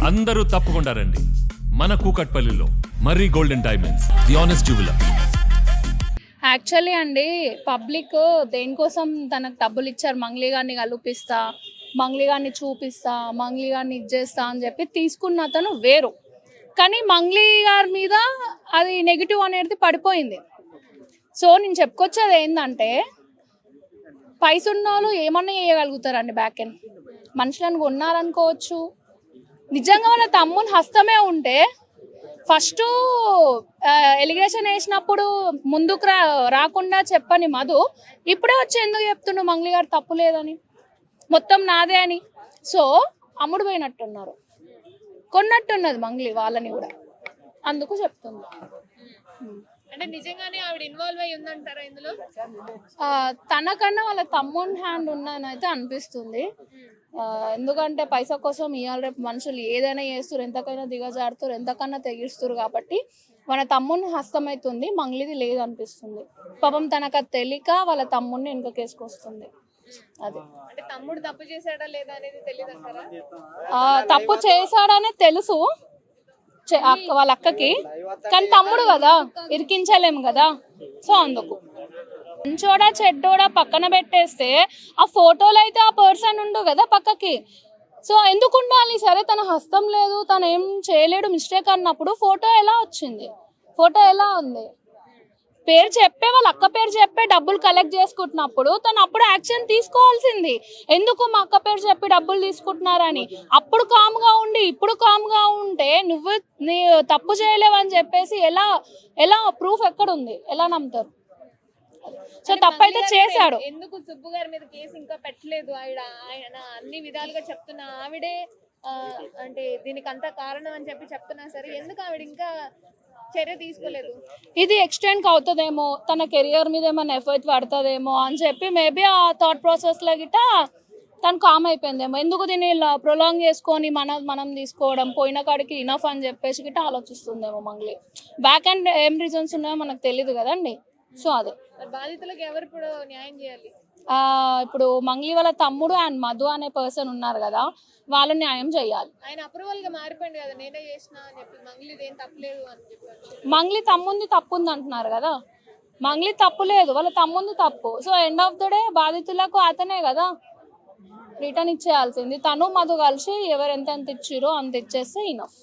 అందరూ తప్పకుండా రండి మన కూకట్పల్లిలో Marri golden diamonds, the honest jeweller. Actually అండి పబ్లిక్ దేనికోసం తనకు డబ్బులు ఇచ్చారు, మంగ్లీ గారిని కలుపిస్తా, మంగ్లీ గారిని చూపిస్తా, మంగ్లీ గారిని ఇచ్చేస్తా అని చెప్పి తీసుకున్న అతను వేరు. కానీ మంగ్లీ గారి మీద అది నెగిటివ్ అనేది పడిపోయింది. సో నేను చెప్పుకొచ్చేది ఏంటంటే, పైసున్న వాళ్ళు ఏమన్నా చేయగలుగుతారండి. బ్యాక్ ఎండ్ మనుషులను కొన్నారనుకోవచ్చు. నిజంగా వాళ్ళ తమ్ముని హస్తమే ఉంటే ఫస్ట్ ఎలిగేషన్ వేసినప్పుడు ముందుకు రాకుండా చెప్పని మధు ఇప్పుడే వచ్చి ఎందుకు చెప్తుండు మంగ్లీ గారు తప్పు లేదని, మొత్తం నాదే అని. సో అమ్ముడు పోయినట్టున్నారు, కొన్నట్టున్నది మంగ్లీ వాళ్ళని కూడా, అందుకు చెప్తుంది. అంటే నిజంగానే ఆవిడ ఇన్వాల్వ్ అయ్యి ఉందంటారా ఇందులో? తనకన్నా వాళ్ళ తమ్ముని హ్యాండ్ ఉందని అయితే అనిపిస్తుంది. ఎందుకంటే పైసా కోసం ఇవాళ రేపు మనుషులు ఏదైనా చేస్తారు, ఎంతకైనా దిగజారుతారు, ఎంతకన్నా తెగిస్తారు. కాబట్టి వాళ్ళ తమ్ముని హస్తమైతుంది, మంగ్లీది లేదనిపిస్తుంది. పాపం తనకు అది తెలియక వాళ్ళ తమ్ముడిని వెనుకకేసుకొస్తుంది. అది అంటే తమ్ముడు తప్పు చేశాడా లేదా అనేది తెలియదు అంటారా? తప్పు చేశాడనే తెలుసు వాళ్ళ అక్కకి, కానీ తమ్ముడు కదా, ఇరికించలేము కదా. సో అందుకు మంచోడా చెడ్డోడా పక్కన పెట్టేస్తే ఆ ఫోటోలో అయితే ఆ పర్సన్ ఉండు కదా పక్కకి. సో ఎందుకు ఉండాలి? సరే తన హస్తం లేదు, తను ఏం చేయలేడు మిస్టేక్ అన్నప్పుడు ఫోటో ఎలా వచ్చింది? ఫోటో ఎలా ఉంది? పేరు చెప్పే వాళ్ళ అక్క పేరు చెప్పే డబ్బులు కలెక్ట్ చేసుకుంటున్నప్పుడు తను అప్పుడు యాక్షన్ తీసుకోవాల్సింది. ఎందుకు మా అక్క పేరు చెప్పి డబ్బులు తీసుకుంటున్నారని అప్పుడు కామ్గా ఉండి ఇప్పుడు కామ్గా ఉంటే నువ్వు నీ తప్పు చేయలేవని చెప్పేసి ఎలా ఎలా ప్రూఫ్ ఎక్కడ ఉంది? ఎలా నమ్ముతారు? సో తప్పైతే చేశాడు. ఎందుకు సుబ్బు గారి మీద కేసు ఇంకా పెట్టలేదు? ఆయన అన్ని విధాలుగా చెప్తున్నా ఆవిడే అంటే దీనికి అంత కారణం అని చెప్పి చెప్తున్నా సరే ఎందుకు ఆవిడ ఇంకా చర్య తీసుకోలేదు? ఇది ఎక్స్టెండ్ అవుతుందేమో, తన కెరియర్ మీద ఏమైనా ఎఫర్ట్ పడుతుందేమో అని చెప్పి మేబీ ఆ థాట్ ప్రాసెస్లో గిట్ట తను కామ్ అయిపోయిందేమో. ఎందుకు దీన్ని ఇలా ప్రొలాంగ్ చేసుకొని మనం తీసుకోవడం, పోయిన కాడికి ఇనఫ్ అని చెప్పేసి గిట్ట ఆలోచిస్తుందేమో మంగ్లీ. బ్యాక్ అండ్ ఏం రీజన్స్ ఉన్నాయో మనకు తెలియదు కదండి. సో అదే బాధితులకు ఎవరు ఇప్పుడు న్యాయం చేయాలి? ఇప్పుడు మంగ్లీ వాళ్ళ తమ్ముడు అండ్ మధు అనే పర్సన్ ఉన్నారు కదా, వాళ్ళు న్యాయం చేయాలి. ఆయన అప్రూవల్ గా మారిపోయింది కదా, నేనే చేసిన అని చెప్పి, మంగ్లీ ఏం తప్పలేదు అని చెప్పి. మంగ్లీ తమ్ముంది తప్పు ఉంది అంటున్నారు కదా, మంగ్లీ తప్పు లేదు, వాళ్ళ తమ్ముంది తప్పు. So end of the day బాధితులకు అతనే కదా రిటర్న్ ఇచ్చేయాల్సింది. తను మధు కలిసి ఎవరు ఎంత ఇచ్చిరో అంత ఇచ్చేస్తే ఇనఫ్.